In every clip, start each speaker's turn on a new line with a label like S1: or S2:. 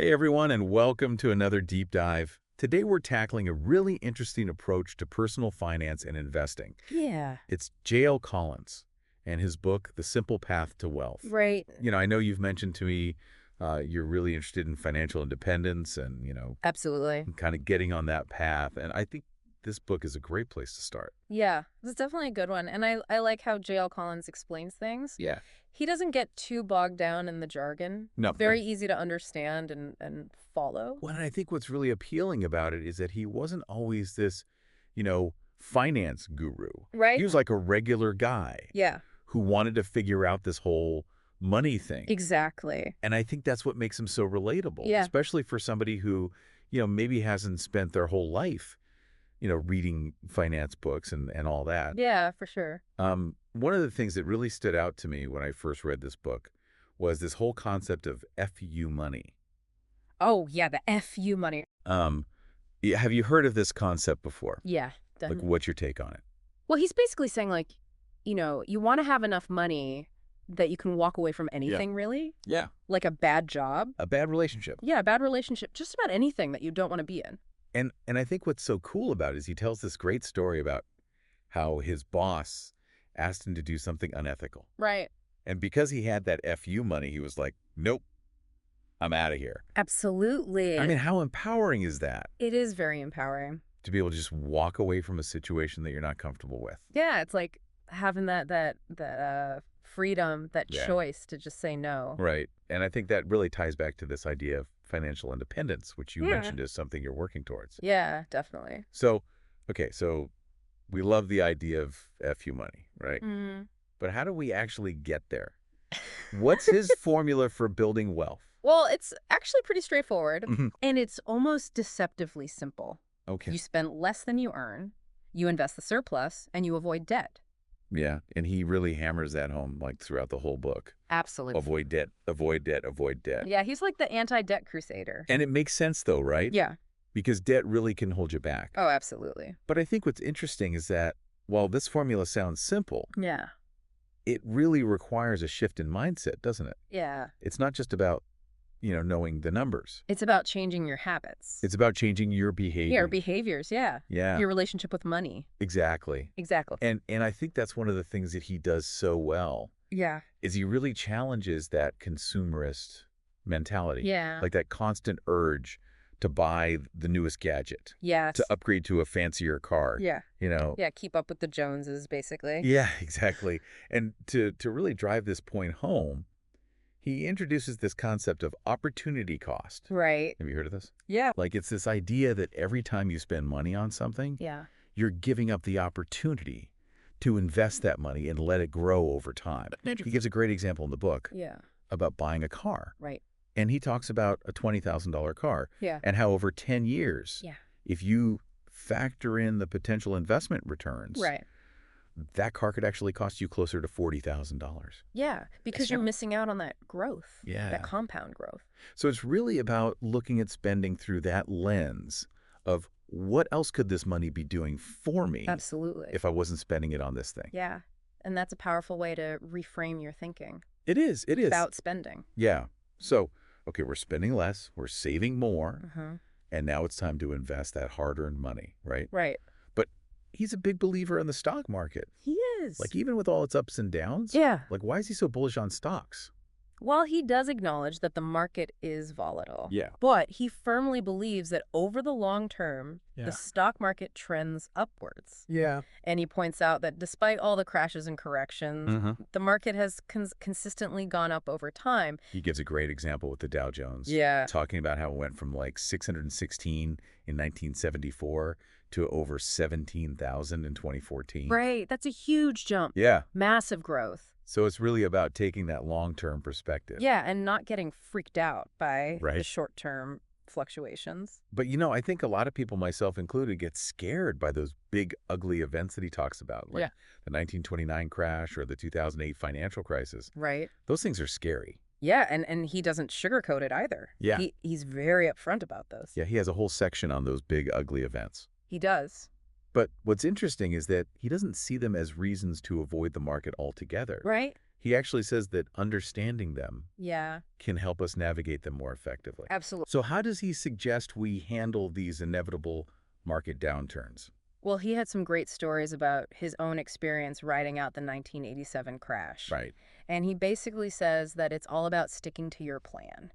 S1: Hey everyone, and welcome to another deep dive. Today we're tackling a really interesting approach to personal finance and investing.
S2: Yeah.
S1: It's J.L. Collins and his book, The Simple Path to Wealth.
S2: Right.
S1: I know you've mentioned to me you're really interested in financial independence and,
S2: Absolutely.
S1: kind of getting on that path. And I think this book is a great place to start.
S2: Yeah, it's definitely a good one. And I like how J.L. Collins explains things.
S1: Yeah.
S2: He doesn't get too bogged down in the jargon.
S1: No.
S2: Very easy to understand and follow.
S1: Well, and I think what's really appealing about it is that he wasn't always this, finance guru.
S2: Right?
S1: He was like a regular guy.
S2: Yeah,
S1: Who wanted to figure out this whole money thing.
S2: exactly.
S1: And I think that's what makes him so relatable,
S2: Yeah.
S1: especially for somebody who, maybe hasn't spent their whole life, reading finance books and all that.
S2: Yeah, for sure.
S1: One of the things that really stood out to me when I first read this book was this whole concept of FU money.
S2: Oh, yeah, the FU money.
S1: Have you heard of this concept before?
S2: Yeah.
S1: Like, what's your take on it?
S2: Well, he's basically saying, you want to have enough money that you can walk away from anything, really?
S1: Yeah.
S2: Like a bad job.
S1: A bad relationship.
S2: Yeah, a bad relationship. Just about anything that you don't want to be in.
S1: And I think what's so cool about it is he tells this great story about how his boss asked him to do something unethical.
S2: Right.
S1: And because he had that FU money, he was like, nope, I'm out of here.
S2: Absolutely.
S1: I mean, how empowering is that?
S2: It is very empowering.
S1: To be able to just walk away from a situation that you're not comfortable with.
S2: Yeah, it's like having that freedom, that
S1: Yeah.
S2: choice to just say no.
S1: Right. And I think that really ties back to this idea of financial independence, which you
S2: Yeah.
S1: mentioned is something you're working towards.
S2: Yeah, definitely.
S1: So, okay, so we love the idea of FU money, right?
S2: Mm.
S1: But how do we actually get there? What's his formula for building wealth?
S2: Well, it's actually pretty straightforward,
S1: Mhm.
S2: and it's almost deceptively simple.
S1: Okay.
S2: You spend less than you earn, you invest the surplus, and you avoid debt.
S1: Yeah, and he really hammers that home like throughout the whole book.
S2: Absolutely.
S1: Avoid debt, avoid debt, avoid debt.
S2: Yeah, he's like the anti-debt crusader.
S1: And it makes sense though, right?
S2: Yeah.
S1: Because debt really can hold you back.
S2: Oh, absolutely.
S1: But I think what's interesting is that while this formula sounds simple,
S2: Yeah.
S1: it really requires a shift in mindset, doesn't it?
S2: Yeah.
S1: It's not just about, knowing the numbers.
S2: It's about changing your habits.
S1: It's about changing your behavior.
S2: Your behaviors, yeah.
S1: Yeah,
S2: Your relationship with money.
S1: exactly.
S2: Exactly.
S1: And I think that's one of the things that he does so well
S2: Yeah.
S1: is he really challenges that consumerist mentality.
S2: Yeah.
S1: Like that constant urge to buy the newest gadget,
S2: Yes.
S1: to upgrade to a fancier car.
S2: Yeah.
S1: You know?
S2: Yeah, keep up with the Joneses, basically.
S1: Yeah, exactly. And to really drive this point home, he introduces this concept of opportunity cost.
S2: Right.
S1: Have you heard of this?
S2: Yeah.
S1: Like it's this idea that every time you spend money on something,
S2: Yeah.
S1: you're giving up the opportunity to invest that money and let it grow over time. He gives a great example in the book
S2: Yeah.
S1: about buying a car.
S2: Right.
S1: And he talks about a $20,000 car
S2: Yeah.
S1: and how over 10 years,
S2: Yeah.
S1: if you factor in the potential investment returns,
S2: Right.
S1: that car could actually cost you closer to $40,000.
S2: Yeah. Because you're missing out on that growth.
S1: Yeah.
S2: That compound growth.
S1: So it's really about looking at spending through that lens of what else could this money be doing for me
S2: Absolutely.
S1: if I wasn't spending it on this thing?
S2: Yeah. And that's a powerful way to reframe your thinking
S1: It is. It is.
S2: about spending.
S1: Yeah. So, okay, we're spending less, we're saving more,
S2: Mm-hmm.
S1: and now it's time to invest that hard-earned money, right?
S2: Right.
S1: But he's a big believer in the stock market.
S2: He is.
S1: Like, even with all its ups and downs,
S2: Yeah.
S1: like, why is he so bullish on stocks?
S2: While he does acknowledge that the market is volatile,
S1: Yeah.
S2: but he firmly believes that over the long term,
S1: Yeah.
S2: the stock market trends upwards.
S1: Yeah.
S2: And he points out that despite all the crashes and corrections,
S1: Mm-hmm.
S2: the market has consistently gone up over time.
S1: He gives a great example with the Dow Jones.
S2: Yeah.
S1: Talking about how it went from like 616 in 1974 to over 17,000 in 2014.
S2: Right. That's a huge jump.
S1: Yeah.
S2: Massive growth.
S1: So it's really about taking that long-term perspective.
S2: Yeah, and not getting freaked out by the
S1: Right.
S2: short-term fluctuations.
S1: But, I think a lot of people, myself included, get scared by those big, ugly events that he talks about, like
S2: Yeah.
S1: the 1929 crash or the 2008 financial crisis.
S2: Right.
S1: Those things are scary.
S2: Yeah, and he doesn't sugarcoat it either.
S1: Yeah.
S2: He's very upfront about those.
S1: Yeah, he has a whole section on those big, ugly events.
S2: He does.
S1: But what's interesting is that he doesn't see them as reasons to avoid the market altogether.
S2: Right?
S1: He actually says that understanding them
S2: Yeah,
S1: can help us navigate them more effectively.
S2: absolutely.
S1: So how does he suggest we handle these inevitable market downturns?
S2: Well, he had some great stories about his own experience riding out the 1987 crash.
S1: Right.
S2: And he basically says that it's all about sticking to your plan,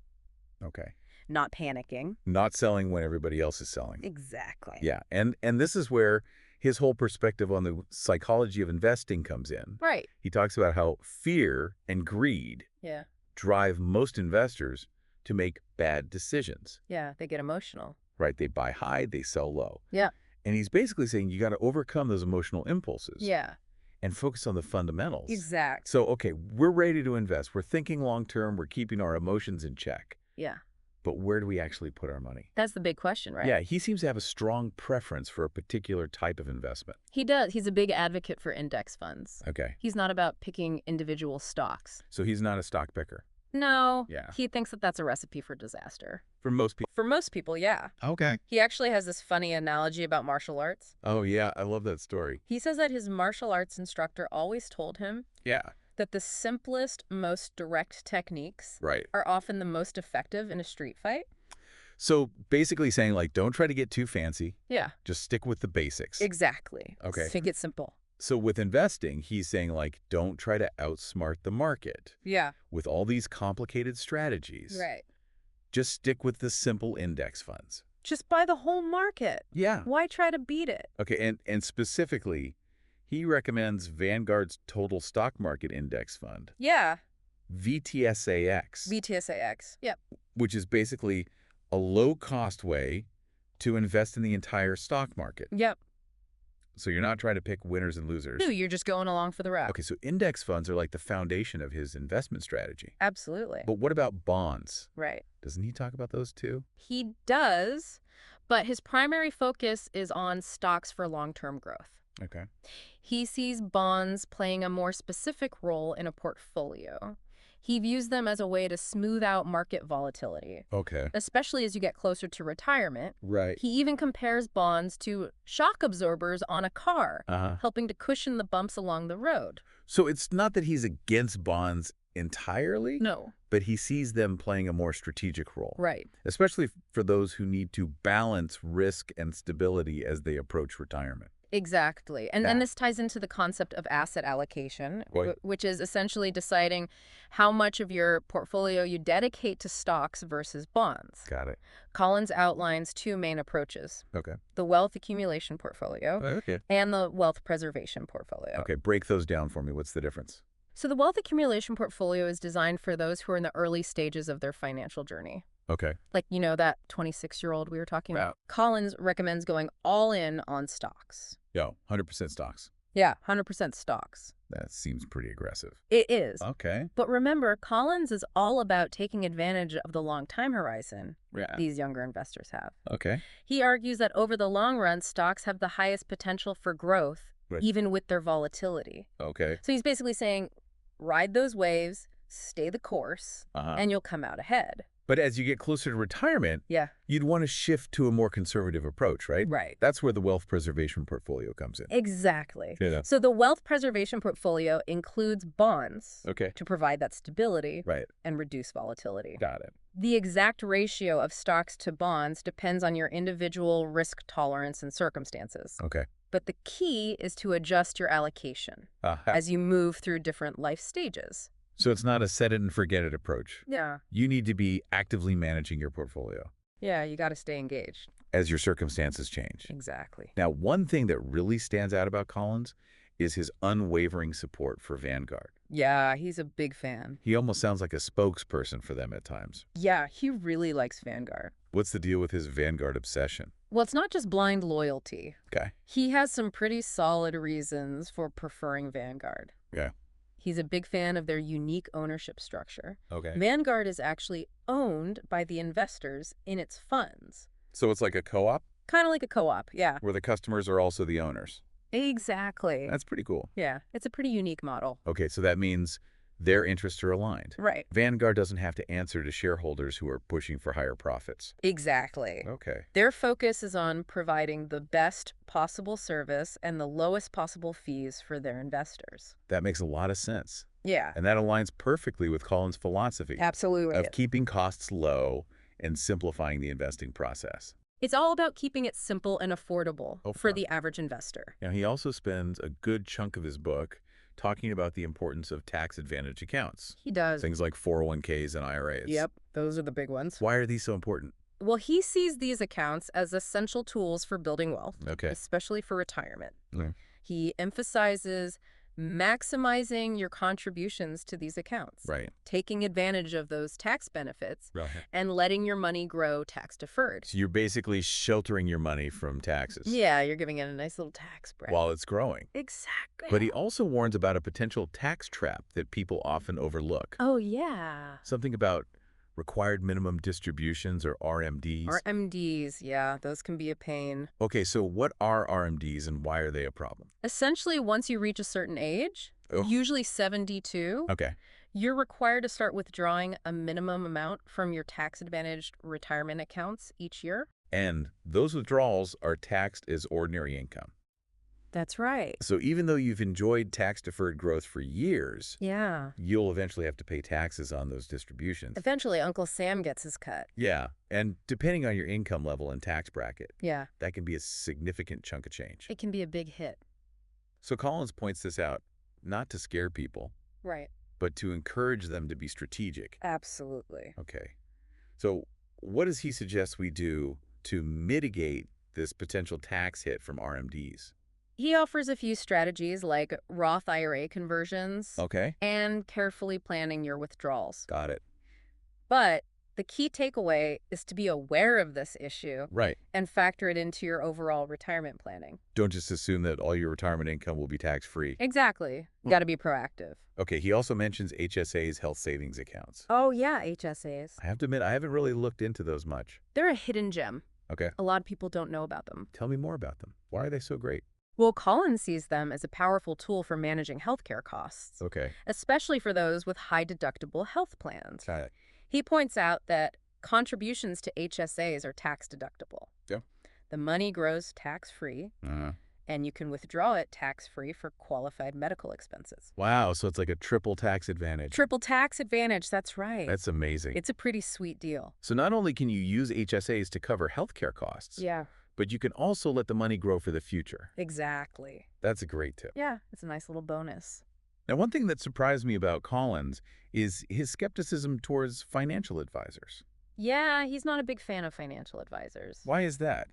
S1: Okay.
S2: not panicking.
S1: Not selling when everybody else is selling.
S2: Exactly.
S1: Yeah. And this is where his whole perspective on the psychology of investing comes in.
S2: Right.
S1: He talks about how fear and greed
S2: Yeah.
S1: drive most investors to make bad decisions.
S2: Yeah, they get emotional.
S1: Right? They buy high, they sell low.
S2: Yeah.
S1: And he's basically saying you got to overcome those emotional impulses
S2: Yeah.
S1: and focus on the fundamentals.
S2: Exact.
S1: So, okay, we're ready to invest. We're thinking long term. We're keeping our emotions in check.
S2: Yeah.
S1: But where do we actually put our money?
S2: That's the big question, right?
S1: Yeah, he seems to have a strong preference for a particular type of investment.
S2: He does. He's a big advocate for index funds.
S1: Okay.
S2: He's not about picking individual stocks.
S1: So he's not a stock picker.
S2: No.
S1: Yeah.
S2: He thinks that that's a recipe for disaster.
S1: For most people.
S2: For most people, yeah.
S1: Okay.
S2: He actually has this funny analogy about martial arts.
S1: Oh, yeah. I love that story.
S2: He says that his martial arts instructor always told him
S1: Yeah.
S2: that the simplest, most direct techniques
S1: Right.
S2: are often the most effective in a street fight.
S1: So basically saying, like, don't try to get too fancy.
S2: Yeah.
S1: Just stick with the basics.
S2: Exactly.
S1: Okay.
S2: Think it simple.
S1: So with investing, he's saying, like, don't try to outsmart the market
S2: Yeah.
S1: with all these complicated strategies.
S2: Right.
S1: Just stick with the simple index funds.
S2: Just buy the whole market.
S1: Yeah.
S2: Why try to beat it?
S1: Okay, and specifically, he recommends Vanguard's Total Stock Market Index Fund,
S2: Yeah.
S1: VTSAX,
S2: VTSAX. Yep.
S1: which is basically a low-cost way to invest in the entire stock market.
S2: Yep.
S1: So you're not trying to pick winners and losers.
S2: No, you're just going along for the ride.
S1: Okay, so index funds are like the foundation of his investment strategy.
S2: Absolutely.
S1: But what about bonds?
S2: Right.
S1: Doesn't he talk about those too?
S2: He does, but his primary focus is on stocks for long-term growth.
S1: Okay.
S2: He sees bonds playing a more specific role in a portfolio. He views them as a way to smooth out market volatility,
S1: Okay.
S2: especially as you get closer to retirement.
S1: Right.
S2: He even compares bonds to shock absorbers on a car, helping to cushion the bumps along the road.
S1: So it's not that he's against bonds entirely,
S2: No.
S1: but he sees them playing a more strategic role.
S2: Right.
S1: Especially for those who need to balance risk and stability as they approach retirement.
S2: Exactly. And
S1: Yeah.
S2: this ties into the concept of asset allocation,
S1: Right.
S2: which is essentially deciding how much of your portfolio you dedicate to stocks versus bonds.
S1: Got it.
S2: Collins outlines two main approaches,
S1: Okay.
S2: the wealth accumulation portfolio
S1: Okay.
S2: and the wealth preservation portfolio.
S1: Okay, break those down for me. What's the difference?
S2: So the wealth accumulation portfolio is designed for those who are in the early stages of their financial journey.
S1: Okay.
S2: Like, you know, that 26-year-old we were talking about.
S1: Yeah.
S2: Collins recommends going all in on stocks.
S1: Yo, 100% stocks.
S2: Yeah, 100% stocks.
S1: That seems pretty aggressive.
S2: It is.
S1: Okay.
S2: But remember, Collins is all about taking advantage of the long time horizon
S1: Yeah.
S2: these younger investors have.
S1: Okay.
S2: He argues that over the long run, stocks have the highest potential for growth,
S1: Right.
S2: even with their volatility.
S1: Okay.
S2: So he's basically saying, ride those waves, stay the course, and you'll come out ahead.
S1: But as you get closer to retirement,
S2: Yeah.
S1: you'd want to shift to a more conservative approach, right?
S2: Right.
S1: That's where the wealth preservation portfolio comes in.
S2: Exactly.
S1: Yeah.
S2: So the wealth preservation portfolio includes bonds
S1: Okay.
S2: to provide that stability
S1: Right.
S2: and reduce volatility.
S1: Got it.
S2: The exact ratio of stocks to bonds depends on your individual risk tolerance and circumstances.
S1: Okay.
S2: But the key is to adjust your allocation as you move through different life stages.
S1: So it's not a set it and forget it approach.
S2: Yeah.
S1: You need to be actively managing your portfolio
S2: Yeah, you got to stay engaged.
S1: as your circumstances change.
S2: Exactly.
S1: Now, one thing that really stands out about Collins is his unwavering support for Vanguard.
S2: Yeah, he's a big fan.
S1: He almost sounds like a spokesperson for them at times.
S2: Yeah, he really likes Vanguard.
S1: What's the deal with his Vanguard obsession?
S2: Well, it's not just blind loyalty.
S1: Okay.
S2: He has some pretty solid reasons for preferring Vanguard.
S1: Yeah.
S2: He's a big fan of their unique ownership structure.
S1: Okay.
S2: Vanguard is actually owned by the investors in its funds.
S1: So it's like a co-op
S2: Kind of like a co-op, yeah.
S1: where the customers are also the owners.
S2: Exactly.
S1: That's pretty cool.
S2: Yeah, it's a pretty unique model.
S1: Okay, so that means their interests are aligned.
S2: Right.
S1: Vanguard doesn't have to answer to shareholders who are pushing for higher profits.
S2: Exactly.
S1: Okay.
S2: Their focus is on providing the best possible service and the lowest possible fees for their investors.
S1: That makes a lot of sense.
S2: Yeah,
S1: And that aligns perfectly with Collins' philosophy
S2: absolutely.
S1: of keeping costs low and simplifying the investing process.
S2: It's all about keeping it simple and affordable
S1: Oh,
S2: for
S1: fun.
S2: the average investor.
S1: Now, he also spends a good chunk of his book talking about the importance of tax advantage accounts,
S2: He does.
S1: things like 401ks and IRAs.
S2: Yep, those are the big ones.
S1: Why are these so important?
S2: Well, he sees these accounts as essential tools for building wealth,
S1: Okay.
S2: especially for retirement.
S1: Mm.
S2: He emphasizes maximizing your contributions to these accounts,
S1: Right.
S2: taking advantage of those tax benefits,
S1: Right.
S2: and letting your money grow tax-deferred.
S1: So you're basically sheltering your money from taxes
S2: Yeah, you're giving it a nice little tax break.
S1: while it's growing.
S2: Exactly.
S1: But he also warns about a potential tax trap that people often overlook.
S2: Oh, yeah.
S1: Something about required minimum distributions or RMDs.
S2: RMDs, yeah, those can be a pain.
S1: Okay, so what are RMDs and why are they a problem?
S2: Essentially, once you reach a certain age,
S1: Oh.
S2: usually 72,
S1: Okay.
S2: you're required to start withdrawing a minimum amount from your tax-advantaged retirement accounts each year.
S1: And those withdrawals are taxed as ordinary income.
S2: That's right.
S1: So even though you've enjoyed tax-deferred growth for years,
S2: Yeah.
S1: you'll eventually have to pay taxes on those distributions.
S2: Eventually, Uncle Sam gets his cut.
S1: Yeah, and depending on your income level and tax bracket,
S2: Yeah.
S1: that can be a significant chunk of change.
S2: It can be a big hit.
S1: So Collins points this out, not to scare people,
S2: Right.
S1: but to encourage them to be strategic.
S2: Absolutely.
S1: Okay. So what does he suggest we do to mitigate this potential tax hit from RMDs?
S2: He offers a few strategies like Roth IRA conversions
S1: Okay.
S2: and carefully planning your withdrawals.
S1: Got it.
S2: But the key takeaway is to be aware of this issue
S1: Right.
S2: and factor it into your overall retirement planning.
S1: Don't just assume that all your retirement income will be tax-free.
S2: Exactly.
S1: Hmm.
S2: Got to be proactive.
S1: Okay, he also mentions HSAs, health savings accounts.
S2: Oh, yeah, HSAs.
S1: I have to admit, I haven't really looked into those much.
S2: They're a hidden gem.
S1: Okay.
S2: A lot of people don't know about them.
S1: Tell me more about them. Why are they so great?
S2: Well, Collins sees them as a powerful tool for managing healthcare costs,
S1: Okay.
S2: especially for those with high deductible health plans.
S1: Got it.
S2: He points out that contributions to HSAs are tax deductible.
S1: Yeah.
S2: The money grows tax-free,
S1: Uh-huh.
S2: and you can withdraw it tax-free for qualified medical expenses.
S1: Wow, so it's like a triple tax advantage.
S2: Triple tax advantage, that's right.
S1: That's amazing.
S2: It's a pretty sweet deal.
S1: So not only can you use HSAs to cover healthcare costs,
S2: Yeah,
S1: but you can also let the money grow for the future.
S2: exactly.
S1: That's a great tip.
S2: Yeah, it's a nice little bonus.
S1: Now, one thing that surprised me about Collins is his skepticism towards financial advisors.
S2: Yeah, he's not a big fan of financial advisors.
S1: Why is that?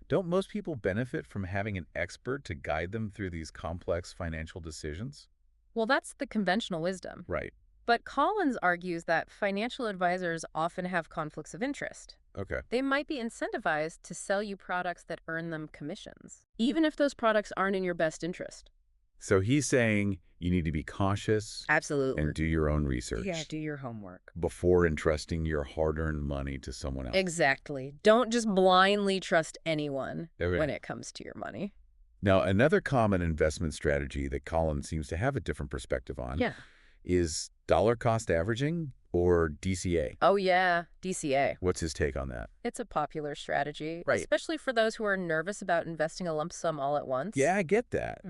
S1: Don't most people benefit from having an expert to guide them through these complex financial decisions?
S2: Well, that's the conventional wisdom.
S1: Right.
S2: But Collins argues that financial advisors often have conflicts of interest.
S1: Okay.
S2: They might be incentivized to sell you products that earn them commissions, even if those products aren't in your best interest.
S1: So he's saying you need to be cautious
S2: Absolutely.
S1: and do your own research
S2: Yeah, do your homework.
S1: before entrusting your hard-earned money to someone else.
S2: Exactly. Don't just blindly trust anyone
S1: Okay.
S2: when it comes to your money.
S1: Now, another common investment strategy that Collins seems to have a different perspective on
S2: Yeah.
S1: is dollar cost averaging or DCA.
S2: Oh, yeah, DCA.
S1: What's his take on that?
S2: It's a popular strategy,
S1: Right.
S2: especially for those who are nervous about investing a lump sum all at once.
S1: Yeah, I get that.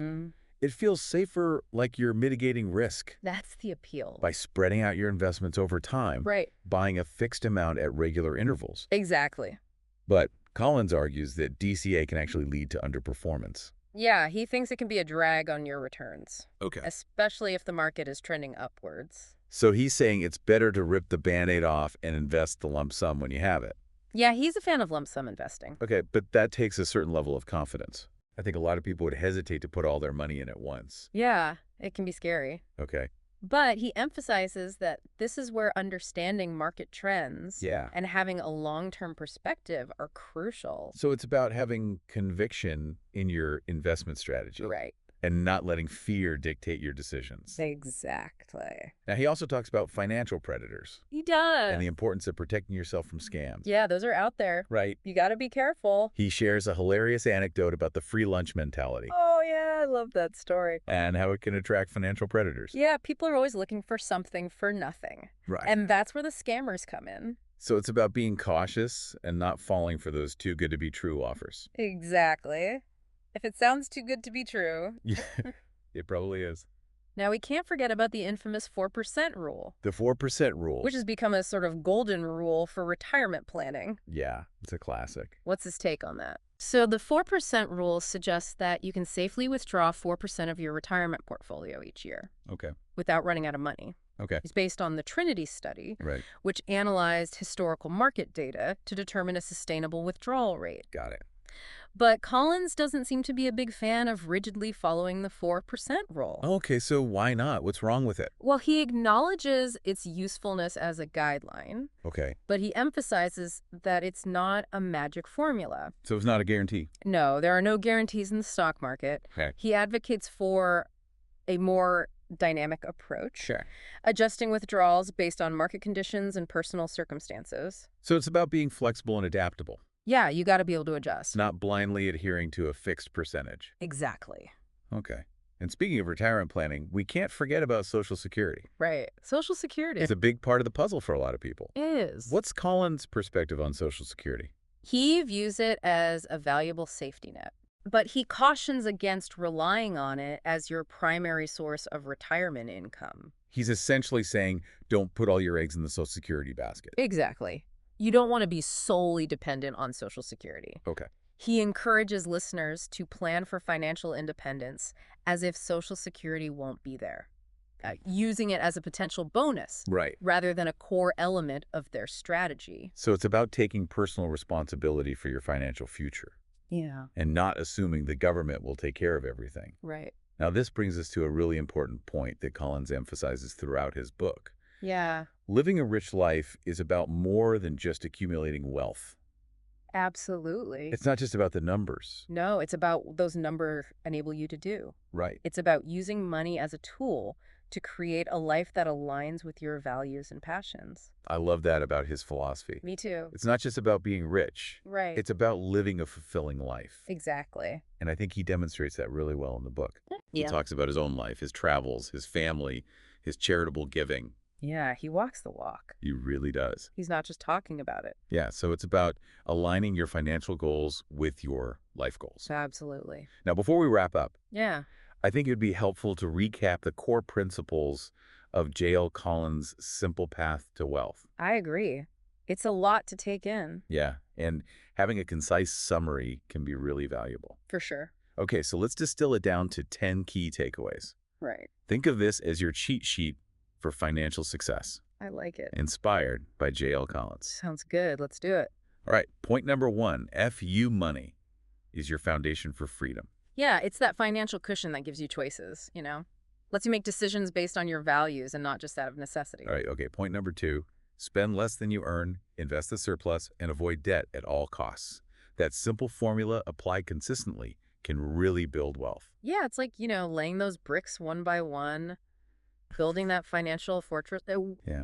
S1: It feels safer, like you're mitigating risk
S2: That's the appeal.
S1: by spreading out your investments over time,
S2: Right.
S1: buying a fixed amount at regular intervals.
S2: Exactly.
S1: But Collins argues that DCA can actually lead to underperformance.
S2: Yeah, he thinks it can be a drag on your returns,
S1: Okay.
S2: especially if the market is trending upwards.
S1: So he's saying it's better to rip the Band-Aid off and invest the lump sum when you have it.
S2: Yeah, he's a fan of lump sum investing.
S1: Okay, but that takes a certain level of confidence. I think a lot of people would hesitate to put all their money in at once.
S2: Yeah, it can be scary.
S1: Okay.
S2: But he emphasizes that this is where understanding market trends
S1: Yeah.
S2: and having a long-term perspective are crucial.
S1: So it's about having conviction in your investment strategy
S2: Right.
S1: and not letting fear dictate your decisions.
S2: Exactly.
S1: Now, he also talks about financial predators
S2: He does.
S1: and the importance of protecting yourself from scams.
S2: Yeah, those are out there.
S1: Right.
S2: You got to be careful.
S1: He shares a hilarious anecdote about the free lunch mentality
S2: Oh, yeah, I love that story.
S1: and how it can attract financial predators.
S2: Yeah, people are always looking for something for nothing.
S1: Right.
S2: And that's where the scammers come in.
S1: So it's about being cautious and not falling for those too good to be true offers.
S2: Exactly. If it sounds too good to be true.
S1: Yeah, it probably is.
S2: Now, we can't forget about the infamous 4% rule,
S1: The 4% rule.
S2: which has become a sort of golden rule for retirement planning.
S1: Yeah, it's a classic.
S2: What's his take on that? So the 4% rule suggests that you can safely withdraw 4% of your retirement portfolio each year
S1: Okay.
S2: without running out of money.
S1: Okay.
S2: It's based on the Trinity study,
S1: Right.
S2: which analyzed historical market data to determine a sustainable withdrawal rate.
S1: Got it.
S2: But Collins doesn't seem to be a big fan of rigidly following the 4% rule.
S1: Okay, so why not? What's wrong with it?
S2: Well, he acknowledges its usefulness as a guideline,
S1: Okay.
S2: but he emphasizes that it's not a magic formula.
S1: So it's not a guarantee.
S2: No, there are no guarantees in the stock market.
S1: Okay.
S2: He advocates for a more dynamic approach,
S1: Sure.
S2: adjusting withdrawals based on market conditions and personal circumstances.
S1: So it's about being flexible and adaptable,
S2: Yeah, you got to be able to adjust.
S1: not blindly adhering to a fixed percentage.
S2: Exactly.
S1: Okay. And speaking of retirement planning, we can't forget about Social Security.
S2: Right. Social Security
S1: It's a big part of the puzzle for a lot of people.
S2: is.
S1: What's Colin's perspective on Social Security?
S2: He views it as a valuable safety net, but he cautions against relying on it as your primary source of retirement income.
S1: He's essentially saying, don't put all your eggs in the Social Security basket.
S2: Exactly. You don't want to be solely dependent on Social Security.
S1: Okay.
S2: He encourages listeners to plan for financial independence as if Social Security won't be there, using it as a potential bonus
S1: Right.
S2: rather than a core element of their strategy.
S1: So it's about taking personal responsibility for your financial future
S2: Yeah.
S1: and not assuming the government will take care of everything.
S2: Right.
S1: Now, this brings us to a really important point that Collins emphasizes throughout his book.
S2: Yeah,
S1: Living a rich life is about more than just accumulating wealth.
S2: absolutely.
S1: It's not just about the numbers.
S2: No, it's about what those numbers enable you to do.
S1: Right.
S2: It's about using money as a tool to create a life that aligns with your values and passions.
S1: I love that about his philosophy.
S2: Me too.
S1: It's not just about being rich.
S2: Right.
S1: It's about living a fulfilling life.
S2: Exactly.
S1: And I think he demonstrates that really well in the book. He
S2: Yeah.
S1: talks about his own life, his travels, his family, his charitable giving.
S2: Yeah, he walks the walk.
S1: He really does.
S2: He's not just talking about it.
S1: Yeah, so it's about aligning your financial goals with your life goals.
S2: Absolutely.
S1: Now, before we wrap up,
S2: Yeah.
S1: I think it would be helpful to recap the core principles of J.L. Collins' Simple Path to Wealth.
S2: I agree. It's a lot to take in.
S1: Yeah, and having a concise summary can be really valuable.
S2: For sure.
S1: Okay, so let's distill it down to 10 key takeaways.
S2: Right.
S1: Think of this as your cheat sheet for financial success,
S2: I like it.
S1: inspired by J.L. Collins.
S2: Sounds good. Let's do it.
S1: All right, point number 1, FU money is your foundation for freedom.
S2: Yeah, it's that financial cushion that gives you choices, Lets you make decisions based on your values and not just out of necessity.
S1: All right, okay, point number 2, spend less than you earn, invest the surplus, and avoid debt at all costs. That simple formula applied consistently can really build wealth.
S2: Yeah, it's like, laying those bricks one by one, building that financial fortress.
S1: Yeah,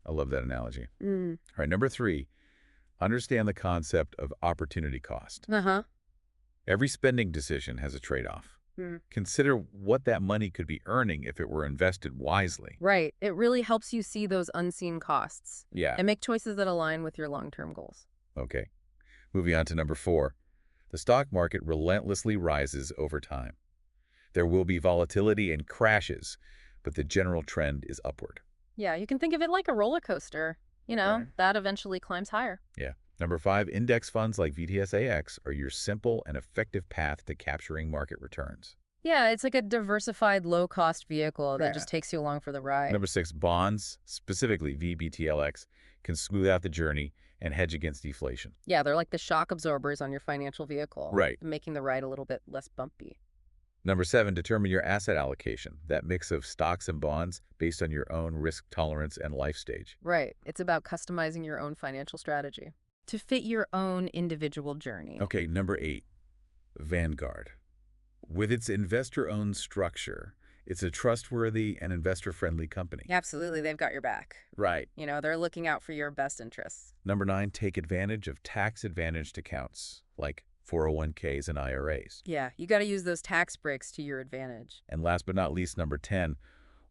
S1: I love that analogy.
S2: Mm.
S1: All right, number 3, understand the concept of opportunity cost.
S2: Uh-huh.
S1: Every spending decision has a trade-off.
S2: Mm.
S1: Consider what that money could be earning if it were invested wisely.
S2: Right. It really helps you see those unseen costs
S1: Yeah.
S2: and make choices that align with your long-term goals.
S1: Okay. Moving on to number 4. The stock market relentlessly rises over time. There will be volatility and crashes, but the general trend is upward.
S2: Yeah, you can think of it like a roller coaster.
S1: Right.
S2: That eventually climbs higher.
S1: Yeah. Number 5, index funds like VTSAX are your simple and effective path to capturing market returns.
S2: Yeah, it's like a diversified low-cost vehicle that
S1: Yeah.
S2: just takes you along for the ride.
S1: Number 6, bonds, specifically VBTLX, can smooth out the journey and hedge against deflation.
S2: Yeah, they're like the shock absorbers on your financial vehicle.
S1: Right.
S2: Making the ride a little bit less bumpy.
S1: Number 7, determine your asset allocation, that mix of stocks and bonds based on your own risk tolerance and life stage.
S2: Right. It's about customizing your own financial strategy to fit your own individual journey.
S1: Okay, number 8, Vanguard. With its investor-owned structure, it's a trustworthy and investor-friendly company.
S2: Absolutely, they've got your back.
S1: Right.
S2: They're looking out for your best interests.
S1: Number 9, take advantage of tax-advantaged accounts like 401ks and IRAs.
S2: Yeah, you got to use those tax breaks to your advantage.
S1: And last but not least, number 10,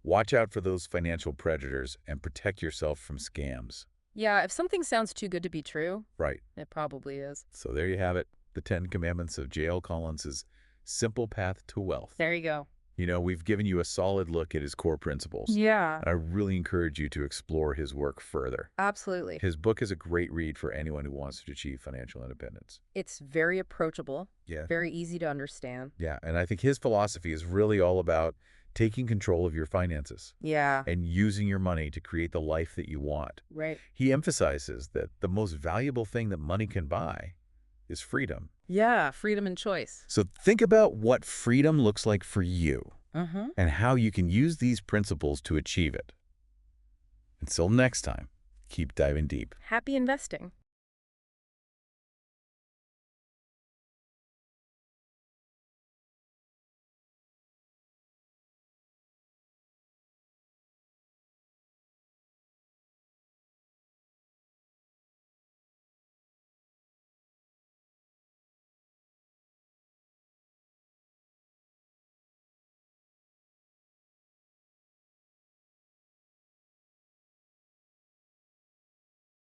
S1: watch out for those financial predators and protect yourself from scams.
S2: Yeah, if something sounds too good to be true,
S1: Right.
S2: it probably is.
S1: So there you have it, the 10 commandments of J.L. Collins' Simple Path to Wealth.
S2: There you go.
S1: We've given you a solid look at his core principles,
S2: Yeah,
S1: and I really encourage you to explore his work further.
S2: absolutely.
S1: His book is a great read for anyone who wants to achieve financial independence.
S2: It's very approachable,
S1: Yeah.
S2: very easy to understand.
S1: Yeah, and I think his philosophy is really all about taking control of your finances
S2: Yeah,
S1: and using your money to create the life that you want.
S2: right.
S1: He emphasizes that the most valuable thing that money can buy is freedom.
S2: Yeah, freedom and choice.
S1: So think about what freedom looks like for you
S2: Mm-hmm.
S1: and how you can use these principles to achieve it. Until next time, keep diving deep.
S2: Happy investing.